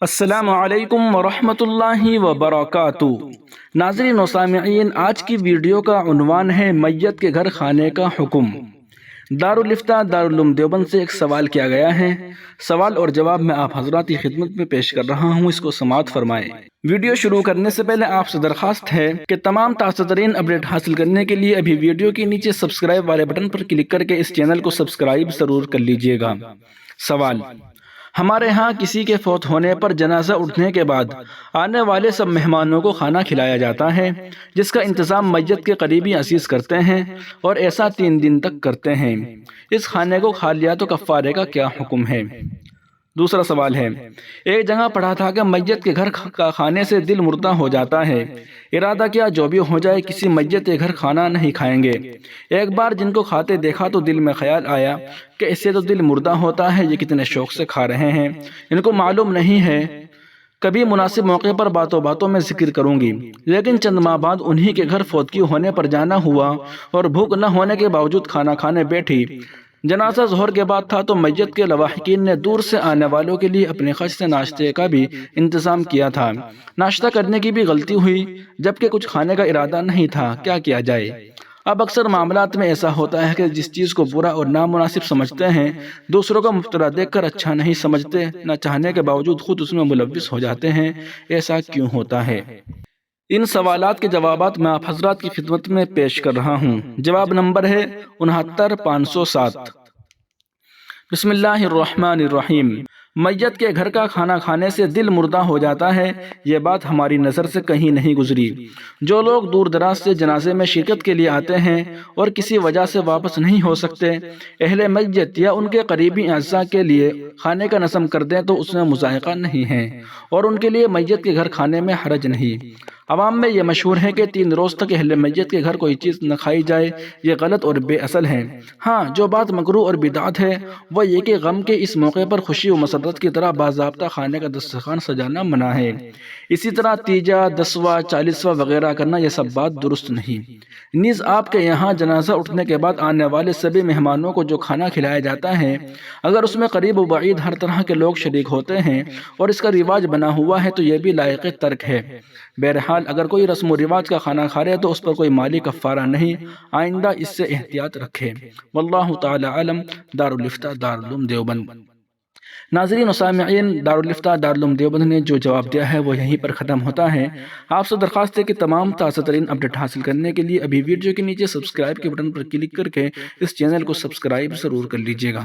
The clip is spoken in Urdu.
السلام علیکم ورحمۃ اللہ وبرکاتہ۔ ناظرین و سامعین، آج کی ویڈیو کا عنوان ہے میت کے گھر کھانے کا حکم۔ دارالفتاء دارالعلوم دیوبند سے ایک سوال کیا گیا ہے۔ سوال اور جواب میں آپ حضرات کی خدمت میں پیش کر رہا ہوں، اس کو سماعت فرمائیں۔ ویڈیو شروع کرنے سے پہلے آپ سے درخواست ہے کہ تمام تازہ ترین اپڈیٹ حاصل کرنے کے لیے ابھی ویڈیو کے نیچے سبسکرائب والے بٹن پر کلک کر کے اس چینل کو سبسکرائب ضرور کر لیجئے گا۔ سوال: ہمارے ہاں کسی کے فوت ہونے پر جنازہ اٹھنے کے بعد آنے والے سب مہمانوں کو کھانا کھلایا جاتا ہے، جس کا انتظام میت کے قریبی عزیز کرتے ہیں اور ایسا 3 دن تک کرتے ہیں۔ اس کھانے کو کھا لیا تو کفارے کا کیا حکم ہے؟ دوسرا سوال ہے: ایک جگہ پڑھا تھا کہ میت کے گھر کا کھانے سے دل مردہ ہو جاتا ہے۔ ارادہ کیا جو بھی ہو جائے کسی میت کے گھر کھانا نہیں کھائیں گے۔ ایک بار جن کو کھاتے دیکھا تو دل میں خیال آیا کہ اس سے تو دل مردہ ہوتا ہے، یہ کتنے شوق سے کھا رہے ہیں، ان کو معلوم نہیں ہے۔ کبھی مناسب موقع پر باتوں باتوں میں ذکر کروں گی۔ لیکن چند ماہ بعد انہی کے گھر فوتگی ہونے پر جانا ہوا اور بھوک نہ ہونے کے باوجود کھانا کھانے بیٹھی۔ جنازہ ظہر کے بعد تھا تو میت کے لواحقین نے دور سے آنے والوں کے لیے اپنے خرچ سے ناشتے کا بھی انتظام کیا تھا۔ ناشتہ کرنے کی بھی غلطی ہوئی، جبکہ کچھ کھانے کا ارادہ نہیں تھا، کیا کیا جائے؟ اب اکثر معاملات میں ایسا ہوتا ہے کہ جس چیز کو برا اور نامناسب سمجھتے ہیں، دوسروں کو مبتلا دیکھ کر اچھا نہیں سمجھتے، نہ چاہنے کے باوجود خود اس میں ملوث ہو جاتے ہیں۔ ایسا کیوں ہوتا ہے؟ ان سوالات کے جوابات میں آپ حضرات کی خدمت میں پیش کر رہا ہوں۔ جواب نمبر ہے 69,507۔ بسم اللہ الرحمن الرحیم۔ میت کے گھر کا کھانا کھانے سے دل مردہ ہو جاتا ہے، یہ بات ہماری نظر سے کہیں نہیں گزری۔ جو لوگ دور دراز سے جنازے میں شرکت کے لیے آتے ہیں اور کسی وجہ سے واپس نہیں ہو سکتے، اہل میت یا ان کے قریبی اعزاء کے لیے کھانے کا نظم کر دیں تو اس میں مذائقہ نہیں ہے اور ان کے لیے میت کے گھر کھانے میں حرج نہیں۔ عوام میں یہ مشہور ہے کہ 3 روز تک اہل میت کے گھر کوئی چیز نہ کھائی جائے، یہ غلط اور بے اصل ہے۔ ہاں، جو بات مکروہ اور بدعت ہے وہ یہ کہ غم کے اس موقع پر خوشی و مسرت کی طرح باضابطہ کھانے کا دسترخوان سجانا منع ہے۔ اسی طرح تیجا، 10واں، 40واں وغیرہ کرنا، یہ سب بات درست نہیں۔ نیز آپ کے یہاں جنازہ اٹھنے کے بعد آنے والے سبھی مہمانوں کو جو کھانا کھلایا جاتا ہے، اگر اس میں قریب و بعید ہر طرح کے لوگ شریک ہوتے ہیں اور اس کا رواج بنا ہوا ہے تو یہ بھی لائق ترک ہے۔ بہرحال اگر کوئی رسم و رواج کا کھانا کھا رہے تو اس پر کوئی مالی کفارہ نہیں، آئندہ اس سے احتیاط رکھے۔ واللہ تعالی عالم۔ دارالفتاء دارالعلوم دیوبند۔ ناظرین و سامعین، دارالفتاء دارالعلوم دیوبند نے جو جواب دیا ہے وہ یہیں پر ختم ہوتا ہے۔ آپ سے درخواست ہے کہ تمام تازہ ترین اپڈیٹ حاصل کرنے کے لیے ابھی ویڈیو کے نیچے سبسکرائب کے بٹن پر کلک کر کے اس چینل کو سبسکرائب ضرور کر لیجئے گا۔